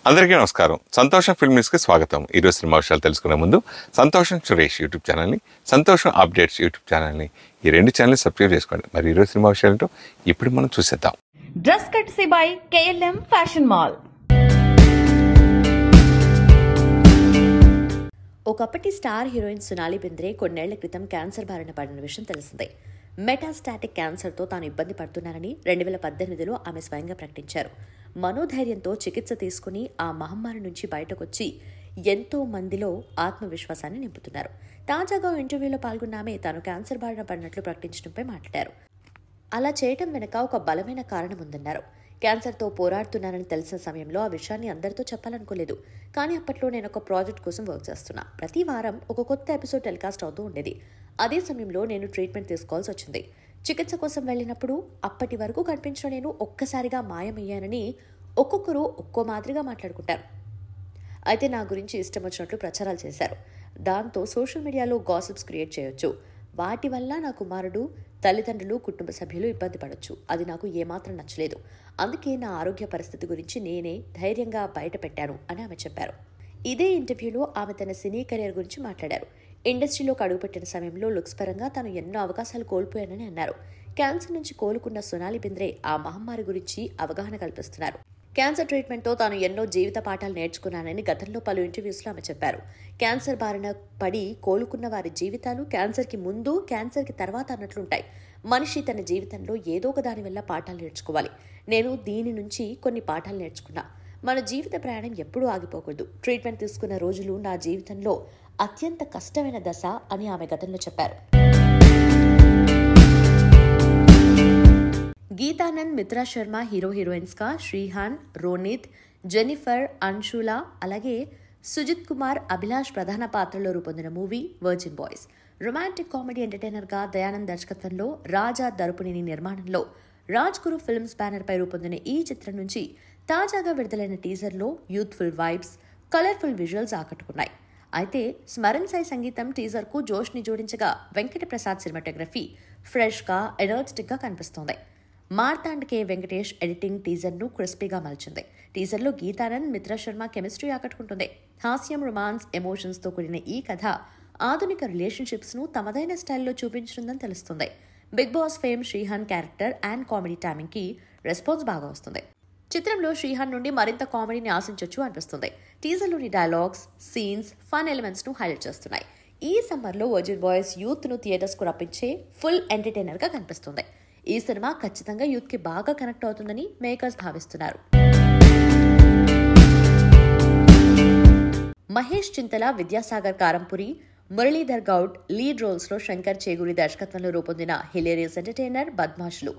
అందరికీ నమస్కారం. సంతోషం ఫిల్మ్ న్యూస్కి స్వాగతం. ఈరోజు సినిమా విషయాలు తెలుసుకునే ముందు సంతోషం సురేష్ యూట్యూబ్ ఛానల్ని, సంతోషం అప్డేట్స్ యూట్యూబ్ ఛానల్ని, ఈ రెండు ఛానల్ని సబ్స్క్రైబ్ చేసుకోండి. మరి ఈరోజు సినిమా విషయాలు ఇప్పుడు మనం చూసేద్దాం. Dress కట్సీ by KLM fashion mall. ఒకప్పటి స్టార్ హీరోయిన్ సోనాలి బింద్రే కొన్నేళ్ల క్రితం క్యాన్సర్ బారిన పడిన విషయం తెలిసిందే. మెటాస్టాటిక్ క్యాన్సర్తో తాను ఇబ్బంది పడుతున్నానని 2018లో ఆమె స్వయంగా ప్రకటించారు. మనోధైర్యంతో చికిత్స తీసుకుని ఆ మహమ్మారి నుంచి బయటకొచ్చి ఎంతో మందిలో ఆత్మవిశ్వాసాన్ని నింపుతున్నారు. తాజాగా ఇంటర్వ్యూలో పాల్గొన్న ఆమె తాను క్యాన్సర్ బారిన పడినట్లు ప్రకటించడంపై మాట్లాడారు. అలా చేయటం వెనుక ఒక బలమైన కారణం ఉందన్నారు. క్యాన్సర్తో పోరాడుతున్నానని తెలిసిన సమయంలో ఆ విషయాన్ని అందరితో చెప్పాలనుకోలేదు. కానీ అప్పట్లో నేను ఒక ప్రాజెక్ట్ కోసం వర్క్ చేస్తున్నా. ప్రతి వారం ఒక కొత్త ఎపిసోడ్ టెలికాస్ట్ అవుతూ ఉండేది. అదే సమయంలో నేను ట్రీట్మెంట్ తీసుకోవాల్సి వచ్చింది. చికిత్స కోసం వెళ్ళినప్పుడు అప్పటి వరకు కనిపించిన నేను ఒక్కసారిగా మాయమయ్యానని ఒక్కొక్కరు ఒక్కో మాదిరిగా మాట్లాడుకుంటారు. అయితే నా గురించి ఇష్టం వచ్చినట్లు ప్రచారాలు చేశారు. దాంతో సోషల్ మీడియాలో గాసిప్స్ క్రియేట్ చేయొచ్చు. వాటి వల్ల నా కుమారుడు, తల్లిదండ్రులు, కుటుంబ సభ్యులు ఇబ్బంది పడొచ్చు. అది నాకు ఏమాత్రం నచ్చలేదు. అందుకే నా ఆరోగ్య పరిస్థితి గురించి నేనే ధైర్యంగా బయట పెట్టాను అని ఆమె చెప్పారు. ఇదే ఇంటర్వ్యూలో ఆమె తన సినీ కెరీర్ గురించి మాట్లాడారు. ఇండస్ట్రీలోకి అడుగుపెట్టిన సమయంలో లుక్స్ పరంగా తాను ఎన్నో అవకాశాలు కోల్పోయానని అన్నారు. క్యాన్సర్ నుంచి కోలుకున్న సోనాలి బింద్రే ఆ మహమ్మారి గురించి అవగాహన కల్పిస్తున్నారు. క్యాన్సర్ ట్రీట్మెంట్తో తాను ఎన్నో జీవిత పాఠాలు నేర్చుకున్నానని గతంలో పలు ఇంటర్వ్యూస్లో ఆమె చెప్పారు. క్యాన్సర్ బారిన పడి కోలుకున్న వారి జీవితాలు క్యాన్సర్కి ముందు, క్యాన్సర్కి తర్వాత అన్నట్లుంటాయి. మనిషి తన జీవితంలో ఏదో ఒక దాని వల్ల పాఠాలు నేర్చుకోవాలి. నేను దీని నుంచి కొన్ని పాఠాలు నేర్చుకున్నా. మన జీవిత ప్రయాణం ఎప్పుడూ ఆగిపోకూడదు. ట్రీట్మెంట్ తీసుకున్న రోజులు నా జీవితంలో అత్యంత కష్టమైన దశ అని ఆమె గతంలో చెప్పారు. గీతానంద్, మిత్రా శర్మ హీరో హీరోయిన్స్ గా శ్రీహాన్, రోనిత్, జెన్నిఫర్, అన్షులా, అలాగే సుజిత్ కుమార్, అభిలాష్ ప్రధాన పాత్రలో రూపొందిన movie virgin boys. Romantic comedy entertainer గా దయానంద్ దర్శకత్వంలో, రాజా దరుపునిని నిర్మాణంలో రాజ్ గురు ఫిల్మ్స్ బ్యానర్ పై రూపొందిన ఈ చిత్రం నుంచి తాజాగా విడుదలైన టీజర్లో యూత్ఫుల్ వైబ్స్, కలర్ఫుల్ విజువల్స్ ఆకట్టుకున్నాయి. అయితే స్మరణ్ సాయి సంగీతం టీజర్ కు జోష్ని జోడించగా వెంకట ప్రసాద్ సినిమాటోగ్రఫీ ఫ్రెష్ గా, ఎనర్జెటిక్ గా కనిపిస్తోంది. మార్తాండ్ కె వెంకటేష్ ఎడిటింగ్ టీజర్ను క్రిస్పీగా మలిచింది. టీజర్లో గీతానంద్, మిత్రా శర్మ కెమిస్ట్రీ ఆకట్టుకుంటుంది. హాస్యం, రొమాన్స్, ఎమోషన్స్తో కూడిన ఈ కథ ఆధునిక రిలేషన్షిప్స్ను తమదైన స్టైల్లో చూపించనుందని తెలుస్తుంది. Bigg Boss fame Srihan character and comedy టైమింగ్కి రెస్పాన్స్ బాగా వస్తుంది. చిత్రంలో శ్రీహాన్ నుండి మరింత కామెడీని ఆశించొచ్చు అనిపిస్తుంది. టీజర్లోని డైలాగ్స్, సీన్స్, ఫన్ ఎలిమెంట్స్ను హైలైట్ చేస్తున్నాయి. ఈ సమ్మర్లో వర్జిన్ బాయ్స్ యూత్ను థియేటర్స్కు రప్పించే ఫుల్ ఎంటర్టైనర్గా కనిపిస్తుంది. ఈ సినిమా ఖచ్చితంగా యూత్ కి బాగా కనెక్ట్ అవుతుందని మేకర్స్ భావిస్తున్నారు. మహేష్ చింతల, విద్యాసాగర్ కారంపురి, మురళీధర్ గౌడ్ లీడ్ రోల్స్ లో శంకర్ చేగూరి దర్శకత్వంలో రూపొందిన హిలేరియస్ ఎంటర్టైనర్ బద్మాష్లు.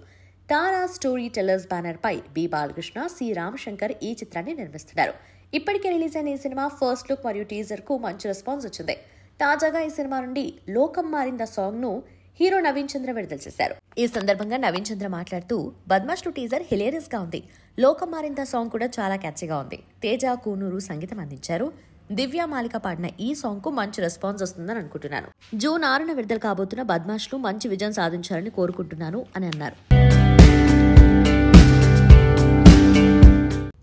తారా స్టోరీ టెల్లర్స్ బ్యానర్ పై బి బాలకృష్ణ, సి రామశంకర్ ఈ చిత్రాన్ని నిర్మిస్తున్నారు. ఇప్పటికే రిలీజ్ అయిన ఈ సినిమా ఫస్ట్ లుక్ మరియు టీజర్ కు మంచి రెస్పాన్స్ వచ్చింది. తాజాగా ఈ సినిమా నుండి లోకం మారింద సాంగ్ ను హీరో నవీన్ చంద్ర విడుదల చేశారు. ఈ సందర్భంగా నవీన్ చంద్ర మాట్లాడుతూ, బద్మాష్లు టీజర్ హిలేరియస్ గా ఉంది. లోకం మారింద సాంగ్ కూడా చాలా క్యాచీగా ఉంది. తేజ, కూనూరు సంగీతం అందించారు. దివ్య మాలిక పాడిన ఈ సాంగ్ కు మంచి రెస్పాన్స్ వస్తుందని అనుకుంటున్నాను. జూన్ 6న విడుదల కాబోతున్న బద్మాష్లు మంచి విజయం సాధించాలని కోరుకుంటున్నాను అని అన్నారు.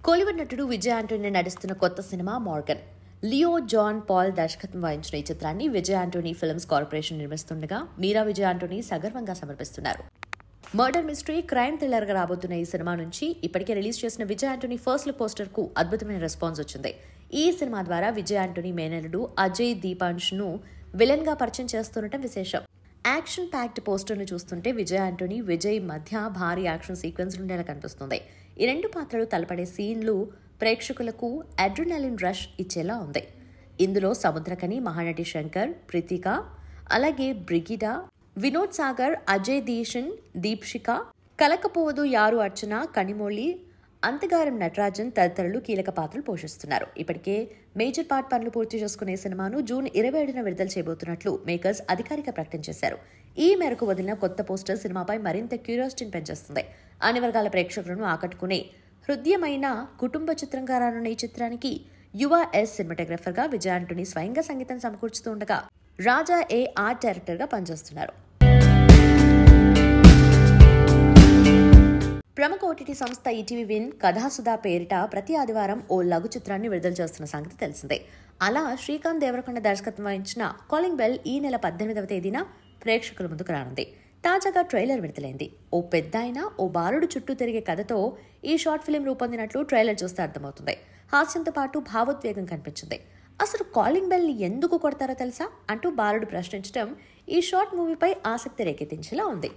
కోలీవుడ్ నటుడు విజయ్ ఆంటోనీ నటిస్తున్న కొత్త సినిమా మార్గన్. లియో జాన్ పాల్ దర్శకత్వం వహించిన ఈ చిత్రాన్ని విజయ్ ఆంటోనీ ఫిల్మ్స్ కార్పొరేషన్ నిర్మిస్తుండగా మీరా విజయ్ ఆంటోనీ సగర్వంగా సమర్పిస్తున్నారు. మర్డర్ మిస్టరీ, క్రైమ్ థ్రిల్లర్ గా రాబోతున్న ఈ సినిమా నుంచి ఇప్పటికే రిలీజ్ చేసిన Vijay Antony first look poster కు అద్భుతమైన రెస్పాన్స్ వచ్చింది. ఈ సినిమా ద్వారా విజయ్ ఆంటోనీ మేనల్లుడు అజయ్ దీపాంశ్ ను విలన్ గా పరిచయం చేస్తుండటం విశేషం. యాక్షన్ ప్యాక్డ్ పోస్టర్ ను చూస్తుంటే విజయ్ ఆంటోనీ, విజయ్ మధ్య భారీ యాక్షన్ సీక్వెన్స్ ఉండేలా కనిపిస్తుంది. ఈ రెండు పాత్రలు తలపడే సీన్లు ప్రేక్షకులకు అడ్రినలిన్ రష్ ఇచ్చేలా ఉంది. ఇందులో సముద్రకని, మహానటి శంకర్, ప్రితిక, అలాగే బ్రిగిడా, వినోద్ సాగర్, అజయ్ దీషన్, దీప్షిక, కలకపోవదు యారు అర్చన, కనిమొళి, అంతగారం నటరాజన్ తదితరులు కీలక పాత్రలు పోషిస్తున్నారు. ఇప్పటికే మేజర్ పార్ట్ పనులు పూర్తి చేసుకునే సినిమాను జూన్ 27న విడుదల చేయబోతున్నట్లు మేకర్స్ అధికారిక ప్రకటన చేశారు. ఈ మేరకు వదిలిన కొత్త పోస్టర్ సినిమాపై మరింత క్యూరియాసిటీని పెంచేస్తుంది. అన్ని వర్గాల ప్రేక్షకులను ఆకట్టుకునే హృదయమైన కుటుంబ చిత్రంగా రానున్న ఈ చిత్రానికి యువ ఎస్ సినిమాటోగ్రఫర్ గా విజయ్ ఆంటోనీ స్వయంగా సంగీతం సమకూర్చుతూ ఉండగా రాజా ఏ ఆర్ట్ డైరెక్టర్ గా పనిచేస్తున్నారు. ప్రముఖ ఓటీటీ సంస్థ ఈటీవీ విన్ కథాసుధా పేరిట ప్రతి ఆదివారం ఓ లఘు చిత్రాన్ని విడుదల చేస్తున్న సంగతి తెలిసిందే. అలా శ్రీకాంత్ దేవరకొండ దర్శకత్వం వహించిన కాలింగ్ బెల్ ఈ నెల 18వ తేదీన ప్రేక్షకుల ముందుకు రానుంది. తాజాగా ట్రైలర్ విడుదలైంది. ఓ పెద్దాయన ఓ బాలుడు చుట్టూ తిరిగే కథతో ఈ షార్ట్ ఫిల్మ్ రూపొందినట్లు ట్రైలర్ చూస్తే అర్థమవుతుంది. హాస్యంతో పాటు భావోద్వేగం కనిపించింది. అసలు కాలింగ్ బెల్ ని ఎందుకు కొడతారో తెలుసా అంటూ బాలుడు ప్రశ్నించడం ఈ షార్ట్ మూవీపై ఆసక్తి రేకెత్తించేలా ఉంది.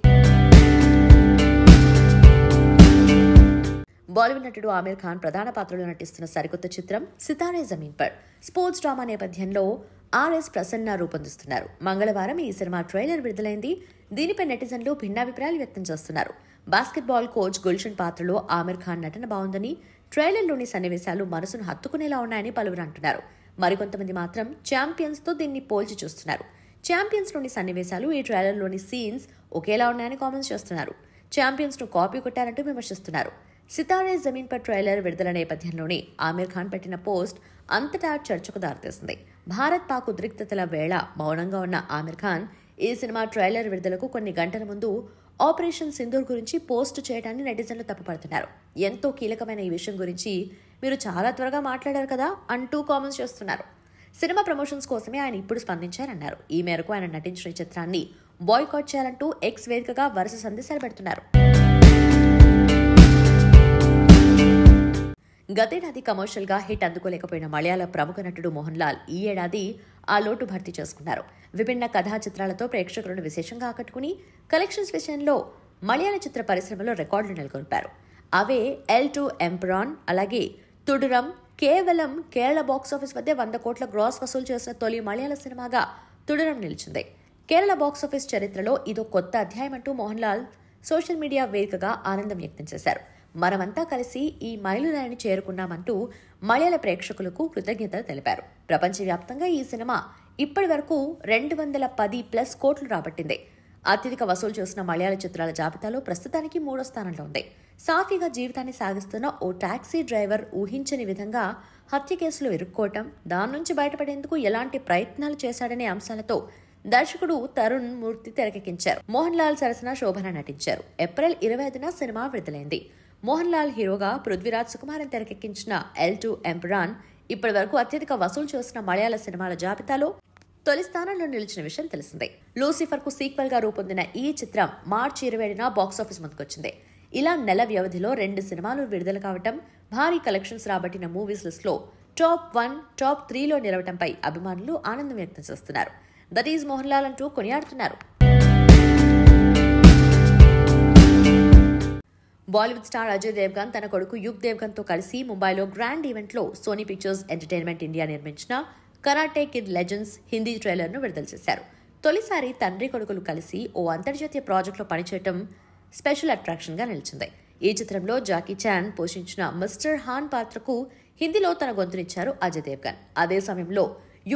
బాలీవుడ్ నటుడు ఆమిర్ ఖాన్ ప్రధాన పాత్రలో నటిస్తున్న సరికొత్త చిత్రం Sitaare Zameen per sports drama నేపథ్యంలో ఆర్ఎస్ ప్రసన్న రూపొందిస్తున్నారు. మంగళవారం ఈ సినిమా ట్రైలర్ విడుదలైంది. దీనిపై నెటిజన్లు భిన్నాభిప్రాయాలు వ్యక్తం చేస్తున్నారు. బాస్కెట్బాల్ కోచ్ గుల్షన్ పాత్రలో ఆమిర్ ఖాన్ నటన బాగుందని, ట్రైలర్లోని సన్నివేశాలు మనసును హత్తుకునేలా ఉన్నాయని పలువురు అంటున్నారు. మరికొంతమంది మాత్రం ఛాంపియన్స్ తో దీన్ని పోల్చి చూస్తున్నారు. ఛాంపియన్స్ లోని సన్నివేశాలు ఈ ట్రైలర్లోని సీన్స్ ఒకేలా ఉన్నాయని కామెంట్స్ చేస్తున్నారు. ఛాంపియన్స్ ను కాపీ కొట్టారంటూ విమర్శిస్తున్నారు. సితారే జమీన్ పర్ ట్రైలర్ విడుదల నేపథ్యంలోనే ఆమిర్ ఖాన్ పెట్టిన పోస్ట్ అంతటా చర్చకు దారితీస్తుంది. భారత్ పాక్ ఉద్రిక్తతల వేళ మౌనంగా ఉన్న ఆమిర్ ఖాన్ ఈ సినిమా ట్రైలర్ విడుదలకు కొన్ని గంటల ముందు ఆపరేషన్ సింధూర్ గురించి పోస్ట్ చేయడాన్ని నెటిజన్లు తప్పుపడుతున్నారు. ఎంతో కీలకమైన ఈ విషయం గురించి మీరు చాలా త్వరగా మాట్లాడారు కదా అంటూ కామెంట్స్ చేస్తున్నారు. సినిమా ప్రమోషన్స్ కోసమే ఆయన ఇప్పుడు స్పందించారన్నారు. ఈ మేరకు ఆయన నటించిన ఈ చిత్రాన్ని బాయ్కాట్ చేయాలంటూ ఎక్స్ వేదికగా వరుస సందేశాలు పెడుతున్నారు. గతేడాది కమర్షియల్ గా హిట్ అందుకోలేకపోయిన మలయాళ ప్రముఖ నటుడు మోహన్ లాల్ ఈ ఏడాది ఆ లోటు భర్తీ చేసుకున్నారు. విభిన్న కథా చిత్రాలతో ప్రేక్షకులను విశేషంగా ఆకట్టుకుని కలెక్షన్స్ విషయంలో మలయాళ చిత్ర పరిశ్రమలో రికార్డులు నెలకొల్పారు. అవే L2 ఎంపరాన్, అలాగే తుడురం కేవలం కేరళ బాక్సాఫీస్ వద్ద 100 కోట్ల గ్రాస్ వసూలు చేసిన తొలి మలయాళ సినిమాగా తుడురం నిలిచింది. కేరళ బాక్సాఫీస్ చరిత్రలో ఇదో కొత్త అధ్యాయం అంటూ మోహన్ లాల్ సోషల్ మీడియా వేదికగా ఆనందం వ్యక్తం చేశారు. మనమంతా కలిసి ఈ మైలురాయిని చేరుకున్నామంటూ మలయాళ ప్రేక్షకులకు కృతజ్ఞతలు తెలిపారు. ప్రపంచవ్యాప్తంగా ఈ సినిమా ఇప్పటి వరకు 210+ కోట్లు రాబట్టింది. అత్యధిక వసూలు చేసిన మలయాళ చిత్రాల జాబితాలో ప్రస్తుతానికి 3వ స్థానంలో ఉంది. సాఫీగా జీవితాన్ని సాగిస్తున్న ఓ టాక్సీ డ్రైవర్ ఊహించని విధంగా హత్య కేసులో ఇరుక్కోవటం, దాని నుంచి బయటపడేందుకు ఎలాంటి ప్రయత్నాలు చేశాడనే అంశాలతో దర్శకుడు తరుణ్ మూర్తి తెరకెక్కించారు. మోహన్ లాల్ సరసన శోభన నటించారు. ఏప్రిల్ 25న సినిమా విడుదలైంది. మోహన్ లాల్ హీరోగా పృథ్వీరాజ్ సుకుమారన్ తెరకెక్కించిన L2 ఎంపరాన్ ఇప్పటి వరకు అత్యధిక వసూలు చేసిన మలయాళ సినిమాల జాబితాలో తొలి స్థానంలో నిలిచిన విషయం తెలిసిందే. లూసిఫర్ కు సీక్వెల్ గా రూపొందిన ఈ చిత్రం మార్చి 27న బాక్సాఫీస్ ముందుకొచ్చింది. ఇలా నెల వ్యవధిలో 2 సినిమాలు విడుదల కావటం, భారీ కలెక్షన్స్ రాబట్టిన మూవీస్ లిస్ట్ లో టాప్ 1, టాప్ 3లో నిలవటంపై అభిమానులు ఆనందం వ్యక్తం చేస్తున్నారు. దట్ ఈజ్ మోహన్ లాల్ అంటూ కొనియాడుతున్నారు. బాలీవుడ్ స్టార్ అజయ్ దేవ్గన్ తన కొడుకు యుగ్ దేవ్గన్ తో కలిసి ముంబైలో గ్రాండ్ ఈవెంట్ లో సోనీ పిక్చర్స్ ఎంటర్టైన్మెంట్ ఇండియా నిర్మించిన karate kid legends Hindi trailer ను విడుదల చేశారు. తొలిసారి తండ్రి కొడుకులు కలిసి ఓ అంతర్జాతీయ ప్రాజెక్టులో పనిచేయడం స్పెషల్ అట్రాక్షన్ గా నిలిచింది. ఈ చిత్రంలో జాకీ చాన్ పోషించిన మిస్టర్ హాన్ పాత్రకు హిందీలో తన గొంతునిచ్చారు అజయ్ దేవ్గన్. అదే సమయంలో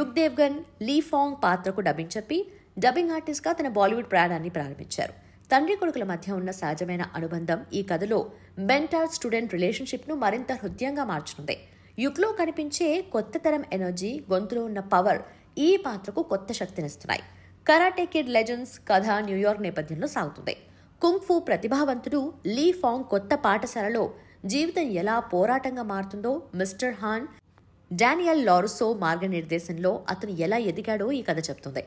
యుగ్ దేవ్గన్ లీ ఫాంగ్ పాత్రకు డబ్బింగ్ చెప్పి డబ్బింగ్ ఆర్టిస్ట్ గా తన బాలీవుడ్ ప్రయాణాన్ని ప్రారంభించారు. తండ్రి కొడుకుల మధ్య ఉన్న సహజమైన అనుబంధం ఈ కథలో మెంటర్ స్టూడెంట్ రిలేషన్షిప్ ను మరింత హృదయంగా మార్చనుంది. యుగ్లో కనిపించే కొత్త తరం ఎనర్జీ, గొంతులో ఉన్న పవర్ ఈ పాత్రకు కొత్త శక్తినిస్తున్నాయి. కరాటే కిడ్ లెజెండ్స్ కథ న్యూయార్క్ నేపథ్యంలో సాగుతుంది. కుంగ్ఫూ ప్రతిభావంతుడు లీ ఫాంగ్ కొత్త పాఠశాలలో జీవితం ఎలా పోరాటంగా మారుతుందో, మిస్టర్ హాన్ డానియల్ లారుసో మార్గనిర్దేశంలో అతను ఎలా ఎదిగాడో ఈ కథ చెప్తుంది.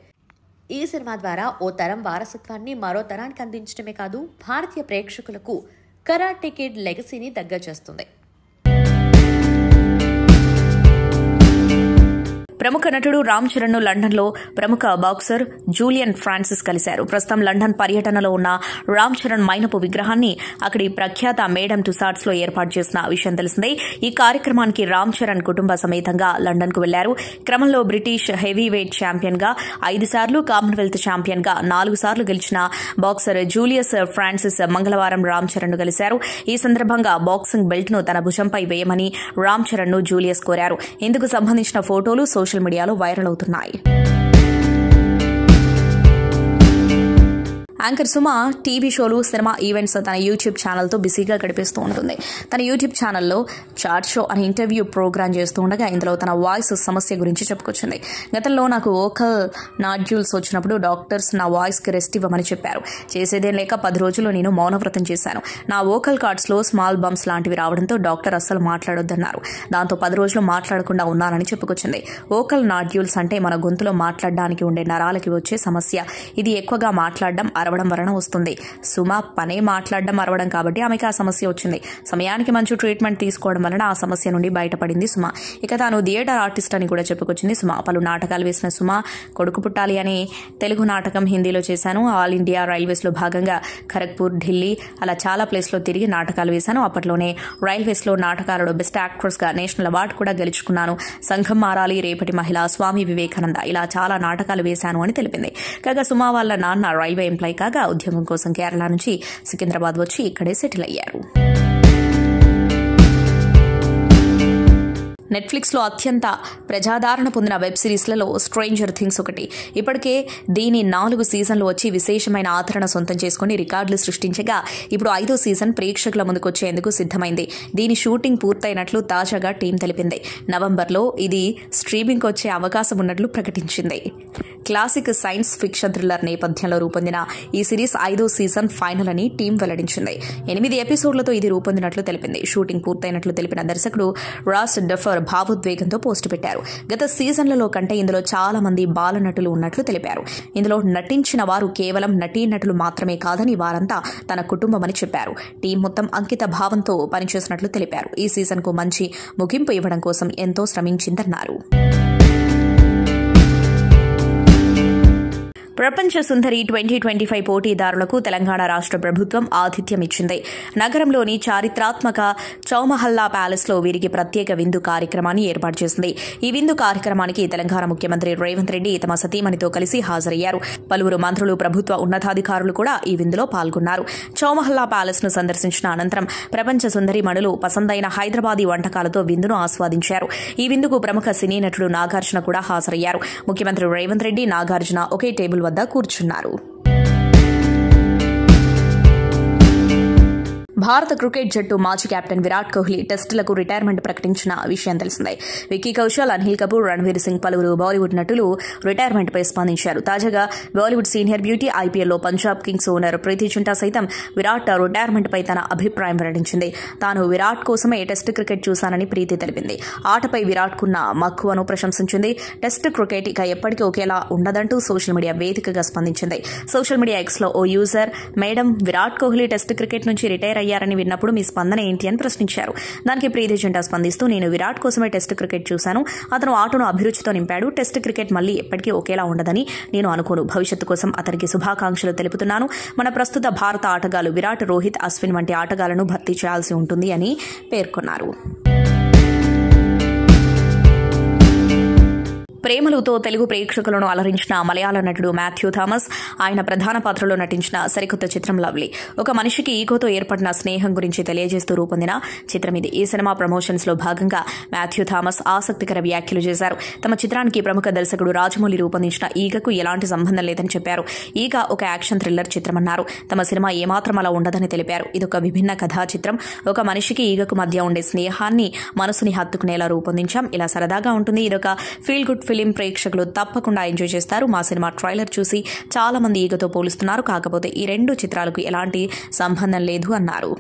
ఈ సినిమా ద్వారా ఓ తరం వారసత్వాన్ని మరో తరానికి అందించడమే కాదు, భారతీయ ప్రేక్షకులకు కరాటే కిడ్ లెగసీని దగ్గర చేస్తుంది. ప్రముఖ నటుడు రామ్ చరణ్ ను లండన్ లో ప్రముఖ బాక్సర్ జూలియన్ ఫ్రాన్సిస్ కలిశారు. ప్రస్తుతం లండన్ పర్యటనలో ఉన్న రామ్ చరణ్ మైనపు విగ్రహాన్ని అక్కడి ప్రఖ్యాత మేడమ్ టుసాడ్స్ లో ఏర్పాటు చేసిన విషయం తెలిసిందే. ఈ కార్యక్రమానికి రామ్ చరణ్ కుటుంబ సమేతంగా లండన్ కు వెళ్లారు. క్రమంలో బ్రిటిష్ హెవీ వెయిట్ ఛాంపియన్ గా 5 సార్లు, కామన్వెల్త్ ఛాంపియన్ గా 4 సార్లు గెలిచిన బాక్సర్ జూలియస్ ఫ్రాన్సిస్ మంగళవారం రామ్ చరణ్ ను కలిశారు. ఈ సందర్భంగా బాక్సింగ్ బెల్ట్ ను తన భుజంపై వేయమని రామ్ చరణ్ ను జూలియస్ కోరారు. ఇందుకు సంబంధించిన ఫోటోలు సోషల్ మీడియాలో వైరల్ అవుతున్నాయి. యాంకర్ సుమ టీవీ షోలు, సినిమా ఈవెంట్స్ తన యూట్యూబ్ ఛానల్తో బిజీగా గడిపేస్తూ ఉంటుంది. తన యూట్యూబ్ ఛానల్లో చాట్ షో అనే ఇంటర్వ్యూ ప్రోగ్రామ్ చేస్తూ ఉండగా ఇందులో తన వాయిస్ సమస్య గురించి చెప్పుకొచ్చింది. గతంలో నాకు వోకల్ నాడ్యూల్స్ వచ్చినప్పుడు డాక్టర్స్ నా వాయిస్కి రెస్ట్ ఇవ్వమని చెప్పారు. చేసేదేం లేక 10 రోజులు నేను మౌనవ్రతం చేశాను. నా వోకల్ కార్డ్స్లో స్మాల్ బంప్స్ లాంటివి రావడంతో డాక్టర్ అస్సలు మాట్లాడొద్దన్నారు. దాంతో 10 రోజులు మాట్లాడకుండా ఉన్నానని చెప్పుకొచ్చింది. వోకల్ నాడ్యూల్స్ అంటే మన గొంతులో మాట్లాడడానికి ఉండే నరాలకి వచ్చే సమస్య. ఇది ఎక్కువగా మాట్లాడడం, అరవడం వలన వస్తుంది. సుమ పనే మాట్లాడడం, అరవడం కాబట్టి ఆమెకి ఆ సమస్య వచ్చింది. సమయానికి మంచి ట్రీట్మెంట్ తీసుకోవడం వలన ఆ సమస్య నుండి బయటపడింది సుమ. ఇక తాను థియేటర్ ఆర్టిస్ట్ అని కూడా చెప్పుకొచ్చింది సుమ. పలు నాటకాలు వేసిన సుమ కొడుకు పుట్టాలి అనే తెలుగు నాటకం హిందీలో చేశాను. ఆల్ ఇండియా రైల్వేస్లో భాగంగా ఖరగ్పూర్, ఢిల్లీ అలా చాలా ప్లేస్లో తిరిగి నాటకాలు వేశాను. అప్పట్లోనే రైల్వేస్లో నాటకాలలో బెస్ట్ యాక్ట్రెస్గా నేషనల్ అవార్డు కూడా గెలుచుకున్నాను. సంఘం మారాలి, రేపటి మహిళ, స్వామి వివేకానంద ఇలా చాలా నాటకాలు వేశాను అని తెలిపింది. కాగా సుమ వాళ్ళ నాన్న రైల్వే ఎంప్లాయ్ కాగా ఉద్యోగం కోసం కేరళ నుంచి సికింద్రాబాద్ వచ్చి ఇక్కడే సెటిల్ అయ్యారు. నెట్ఫ్లిక్స్లో అత్యంత ప్రజాదరణ పొందిన వెబ్ సిరీస్లలో స్ట్రేంజర్ థింగ్స్ ఒకటి. ఇప్పటికే దీని 4 సీజన్లు వచ్చి విశేషమైన ఆదరణ సొంతం చేసుకుని రికార్డులు సృష్టించగా ఇప్పుడు 5వ సీజన్ ప్రేక్షకుల ముందుకొచ్చేందుకు సిద్ధమైంది. దీని షూటింగ్ పూర్తయినట్లు తాజాగా టీం తెలిపింది. నవంబర్లో ఇది స్ట్రీమింగ్కి వచ్చే అవకాశం ఉన్నట్లు ప్రకటించింది. క్లాసిక్ సైన్స్ ఫిక్షన్ థ్రిల్లర్ నేపథ్యంలో రూపొందిన ఈ సిరీస్ 5వ సీజన్ ఫైనల్ అని టీం వెల్లడించింది. 8 ఎపిసోడ్లతో ఇది రూపొందినట్లు తెలిపింది. షూటింగ్ పూర్తయినట్లు తెలిపిన దర్శకుడు రాస్ డఫర్ భావోద్వేగంతో పోస్టు పెట్టారు. గత సీజన్లలో కంటే ఇందులో చాలా మంది బాల నటులు ఉన్నట్లు తెలిపారు. ఇందులో నటించిన వారు కేవలం నటీనటులు మాత్రమే కాదని వారంతా తన కుటుంబమని చెప్పారు. టీం మొత్తం అంకిత భావంతో పనిచేసినట్లు తెలిపారు. ఈ సీజన్కు మంచి ముగింపు ఇవ్వడం కోసం ఎంతో శ్రమించిందన్నారు. ప్రపంచ సుందరి 2025 పోటీదారులకు తెలంగాణ రాష్ట్ర ప్రభుత్వం ఆతిథ్యం ఇచ్చింది. నగరంలోని చారిత్రాత్మక చౌమహల్లా ప్యాలెస్లో వీరికి ప్రత్యేక విందు కార్యక్రమాన్ని ఏర్పాటు చేసింది. ఈ విందు కార్యక్రమానికి తెలంగాణ ముఖ్యమంత్రి రేవంత్ రెడ్డి తమ సతీమణితో కలిసి హాజరయ్యారు. పలువురు మంత్రులు, ప్రభుత్వ ఉన్నతాధికారులు కూడా ఈ విందులో పాల్గొన్నారు. చౌమహల్లా ప్యాలెస్ ను సందర్శించిన అనంతరం ప్రపంచ సుందరి మణులు పసందైన హైదరాబాదీ వంటకాలతో విందును ఆస్వాదించారు. ఈ విందుకు ప్రముఖ సినీ నటుడు నాగార్జున కూడా హాజరయ్యారు. ముఖ్యమంత్రి రేవంత్ రెడ్డి, నాగార్జున ఒకే టేబుల్ వద్ద కూర్చున్నారు. భారత క్రికెట్ జట్టు మాజీ కెప్టెన్ విరాట్ కోహ్లీ టెస్టులకు రిటైర్మెంట్ ప్రకటించిన విషయం తెలిసిందే. విక్కీ కౌశల్, అనిల్ కపూర్, రణ్వీర్ సింగ్ పలువురు బాలీవుడ్ నటులు రిటైర్మెంట్పై స్పందించారు. తాజాగా బాలీవుడ్ సీనియర్ బ్యూటీ, ఐపీఎల్లో పంజాబ్ కింగ్స్ ఓనర్ ప్రీతి జింటా సైతం విరాట్ రిటైర్మెంట్పై తన అభిప్రాయం వెల్లడించింది. తాను విరాట్ కోసమే టెస్ట్ క్రికెట్ చూశానని ప్రీతి తెలిపింది. ఆటపై విరాట్కున్న మక్కువను ప్రశంసించింది. టెస్ట్ క్రికెట్ ఇక ఎప్పటికీ ఒకేలా ఉండదంటూ సోషల్ మీడియా వేదికగా స్పందించింది. సోషల్ మీడియా ఎక్స్లో ఓ user, madam Virat Kohli test cricket నుంచి రిటైర్ అయ్యారని విన్నప్పుడు మీ స్పందన ఏంటి అని ప్రశ్నించారు. దానికి ప్రీతి జింటా స్పందిస్తూ, నేను విరాట్ కోసమే టెస్ట్ క్రికెట్ చూశాను. అతను ఆటను అభిరుచితో నింపాడు. టెస్ట్ క్రికెట్ మళ్లీ ఎప్పటికీ ఒకేలా ఉండదని నేను అనుకోను. భవిష్యత్తు కోసం అతనికి శుభాకాంక్షలు తెలుపుతున్నాను. మన ప్రస్తుత భారత ఆటగాళ్లు విరాట్, రోహిత్, అశ్విన్ వంటి ఆటగాళ్లను భర్తీ చేయాల్సి ఉంటుంది అని పేర్కొన్నారు. ప్రేమలుతో తెలుగు ప్రేక్షకులను అలరించిన మలయాళ నటుడు మాథ్యూ థామస్ ఆయన ప్రధాన పాత్రలో నటించిన సరికొత్త చిత్రం లవ్లీ. ఒక మనిషికి ఈగోతో ఏర్పడిన స్నేహం గురించి తెలియజేస్తూ రూపొందిన చిత్రం ఇది. ఈ సినిమా ప్రమోషన్స్ లో భాగంగా మాథ్యూ థామస్ ఆసక్తికర వ్యాఖ్యలు చేశారు. తమ చిత్రానికి ప్రముఖ దర్శకుడు రాజమౌళి రూపొందించిన ఈగకు ఎలాంటి సంబంధం లేదని చెప్పారు. ఈగ ఒక యాక్షన్ థ్రిల్లర్ చిత్రమన్నారు. తమ సినిమా ఏమాత్రం అలా ఉండదని తెలిపారు. ఇదొక విభిన్న కథా చిత్రం. ఒక మనిషికి ఈగకు మధ్య ఉండే స్నేహాన్ని మనసుని హత్తుకునేలా రూపొందించాం. ఇలా సరదాగా ఉంటుంది. ఇదొక ఫీల్ గుడ్ ఫిలిం. ప్రేక్షకులు తప్పకుండా ఎంజాయ్ చేస్తారు. మా సినిమా ట్రైలర్ చూసి చాలా మంది ఈగతో పోలుస్తున్నారు. కాకపోతే ఈ 2 చిత్రాలకు ఎలాంటి సంబంధం లేదు అన్నారు.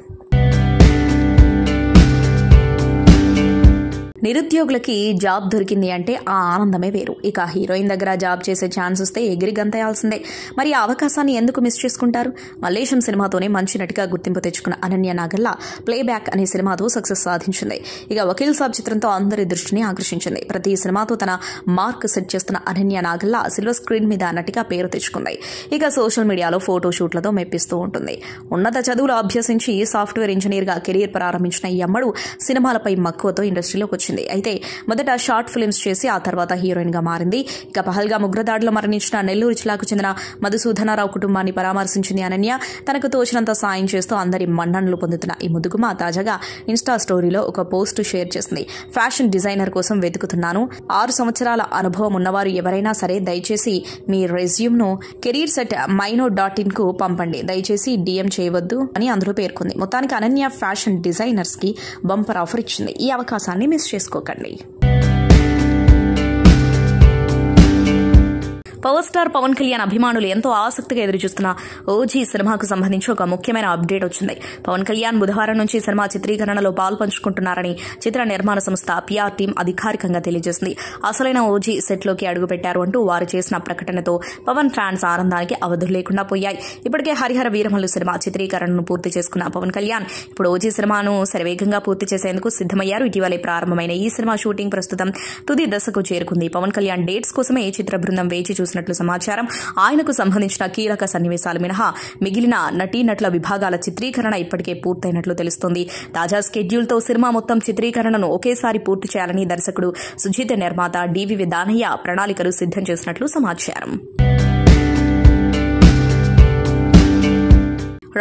నిరుద్యోగులకి జాబ్ దొరికింది అంటే ఆ ఆనందమే వేరు. ఇక హీరోయిన్ దగ్గర జాబ్ చేసే ఛాన్స్ వస్తే ఎగిరి గంతయాల్సిందే. మరి ఆ అవకాశాన్ని ఎందుకు మిస్ చేసుకుంటారు? మల్లేశం సినిమాతోనే మంచి నటిగా గుర్తింపు తెచ్చుకున్న అనన్య నాగల్లా ప్లేబ్యాక్ అనే సినిమాతో సక్సెస్ సాధించింది. ఇక వకీల్ సాబ్ చిత్రంతో అందరి దృష్టిని ఆకర్షించింది. ప్రతి సినిమాతో తన మార్క్ సెట్ చేస్తున్న అనన్య నాగల్లా సిల్వర్ స్క్రీన్ మీద నటిగా పేరు తెచ్చుకుంది. ఇక సోషల్ మీడియాలో ఫోటోషూట్లతో మెప్పిస్తూ ఉంటుంది. ఉన్నత చదువులు అభ్యసించి సాఫ్ట్వేర్ ఇంజనీర్ గా కెరీర్ ప్రారంభించిన ఈ అమ్మడు సినిమాలపై మక్కువతో ఇండస్ట్రీలోకి వచ్చింది. వచ్చింది. అయితే మొదట షార్ట్ ఫిల్మ్స్ చేసి ఆ తర్వాత హీరోయిన్ గా మారింది. ఇక పహల్గామ్ ఉగ్రదాడిలో మరణించిన నెల్లూరు జిల్లాకు చెందిన మధుసూదనరావు కుటుంబాన్ని పరామర్శించింది అనన్య. తనకు తోచినంత సాయం చేస్తూ అందరి మన్ననలు పొందుతున్న ఈ ముదుగుమ తాజాగా ఇన్స్టా స్టోరీలో ఒక పోస్ట్ షేర్ చేసింది. ఫ్యాషన్ డిజైనర్ కోసం వెతుకుతున్నాను. 6 సంవత్సరాల అనుభవం ఉన్నవారు ఎవరైనా సరే దయచేసి మీ రెజ్యూమ్ ను careers@myno.in కు పంపండి. దయచేసి DM చేయవద్దు అని అందులో పేర్కొంది. మొత్తానికి అనన్య ఫ్యాషన్ డిజైనర్స్ కి బంపర్ ఆఫర్ ఇచ్చింది. ఈ అవకాశాన్ని మిస్ చేసుకోకండి. పవర్ స్టార్ పవన్ కళ్యాణ్ అభిమానులు ఎంతో ఆసక్తిగా ఎదురుచూస్తున్న ఓజీ సినిమాకు సంబంధించి ఒక ముఖ్యమైన అప్డేట్ వచ్చింది. పవన్ కళ్యాణ్ బుధవారం నుంచి సినిమా చిత్రీకరణలో పాల్పంచుకుంటున్నారని చిత్ర నిర్మాణ సంస్థ PR టీం అధికారికంగా తెలియజేసింది. అసలైన ఓజీ సెట్లోకి అడుగుపెట్టారు అంటూ వారు చేసిన ప్రకటనతో పవన్ ఫ్యాన్స్ ఆనందానికి అవధులు లేకుండా పోయాయి. ఇప్పటికే హరిహర వీరమల్లు సినిమా చిత్రీకరణను పూర్తి చేసుకున్న పవన్ కళ్యాణ్ ఇప్పుడు ఓజీ సినిమాను శరవేగంగా పూర్తి చేసేందుకు సిద్దమయ్యారు. ఇటీవలే ప్రారంభమైన ఈ సినిమా షూటింగ్ ప్రస్తుతం తుది దశకు చేరుకుంది. పవన్ కళ్యాణ్ డేట్స్ కోసమే చిత్ర బృందం వేచి చూసినట్లు సమాచారం. ఆయనకు సంబంధించిన కీలక సన్నివేశాలు మినహా మిగిలిన నటీనటుల విభాగాల చిత్రీకరణ ఇప్పటికే పూర్తయినట్లు తెలుస్తోంది. తాజా స్కెడ్యూల్తో సినిమా మొత్తం చిత్రీకరణను ఒకేసారి పూర్తి చేయాలని దర్శకుడు సుజిత్, నిర్మాత DVV దానయ్య ప్రణాళికలు సిద్దం చేసినట్లు సమాచారం.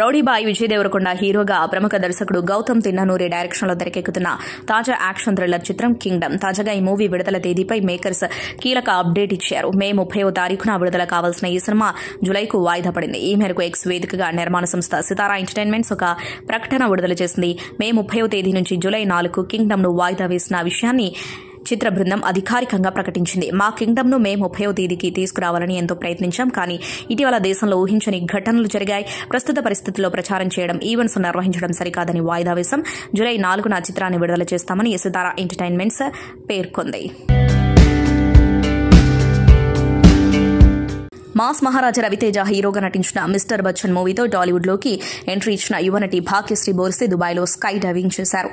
రౌడీబాయ్ విజయ్ దేవరకొండ హీరోగా ప్రముఖ దర్శకుడు గౌతమ్ తిన్ననూరి డైరెక్షన్లో తెరకెక్కుతున్న తాజా యాక్షన్ థ్రిల్లర్ చిత్రం కింగ్డమ్. తాజాగా ఈ మూవీ విడుదల తేదీపై మేకర్స్ కీలక అప్డేట్ ఇచ్చారు. మే 30వ తారీఖున విడుదల కావాల్సిన ఈ సినిమా జులైకు వాయిదా పడింది. ఈ మేరకు X వేదికగా నిర్మాణ సంస్థ సితారా ఎంటర్టైన్మెంట్స్ ఒక ప్రకటన విడుదల చేసింది. మే 30వ తేదీ నుంచి జులై 4కు కింగ్డమ్ను వాయిదా వేసిన విషయాన్ని చిత్ర బృందం అధికారికంగా ప్రకటించింది. మా కింగ్డమ్ను మే 30వ తేదీకి తీసుకురావాలని ఎంతో ప్రయత్నించాం. కానీ ఇటీవల దేశంలో ఊహించని ఘటనలు జరిగాయి. ప్రస్తుత పరిస్థితుల్లో ప్రచారం చేయడం, ఈవెంట్స్ నిర్వహించడం సరికాదని వాయిదా వేశాం. జులై 4న చిత్రాన్ని విడుదల చేస్తామని సితారా ఎంటర్టైన్మెంట్స్ పేర్కొంది. మాస్ మహారాజా రవితేజ హీరోగా నటించిన మిస్టర్ బచ్చన్ మూవీతో టాలీవుడ్లోకి ఎంట్రీ ఇచ్చిన యువనటి భాగ్యశ్రీ బోర్సే దుబాయ్లో స్కై డైవింగ్ చేశారు.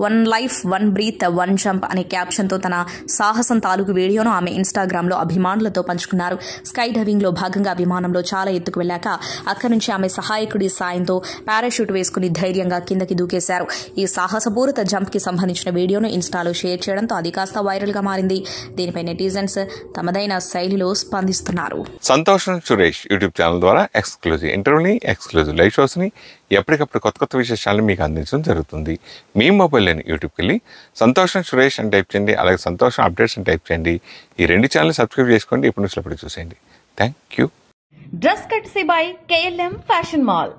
1 లైఫ్ 1 బ్రీత్ 1 జంప్ అనే క్యాప్షన్తో తన సాహసం తాలూకు వీడియోను ఆమె ఇన్స్టాగ్రామ్లో అభిమానులతో పంచుకున్నారు. స్కై డైవింగ్లో భాగంగా విమానంలో చాలా ఎత్తుకు వెళ్లాక అక్కడి నుంచి ఆమె సహాయకుడి సాయంతో పారాషూట్ వేసుకుని ధైర్యంగా కిందకి దూకేశారు. ఈ సాహసపూరిత జంప్ కి సంబంధించిన వీడియోను ఇన్స్టాలో షేర్ చేయడంతో అది కాస్త వైరల్ గా మారింది. దీనిపై నెటిజన్స్ తమదైన శైలిలో స్పందిస్తున్నారు. సంతోషం సురేష్ యూట్యూబ్ ఛానల్ ద్వారా ఎక్స్క్లూజివ్ ఇంటర్వ్యూని, ఎక్స్క్లూజివ్ లైవ్ షోస్ని, ఎప్పటికప్పుడు కొత్త కొత్త విశేషాలను మీకు అందించడం జరుగుతుంది. మీ మొబైల్లోని యూట్యూబ్కి వెళ్ళి సంతోషం సురేష్ అని టైప్ చేయండి, అలాగే సంతోషం అప్డేట్స్ అని టైప్ చేయండి. ఈ 2 ఛానల్ సబ్స్క్రైబ్ చేసుకోండి. ఇప్పుడు చూసేయండి. Thank you. Dress కట్సీ by KLM fashion mall.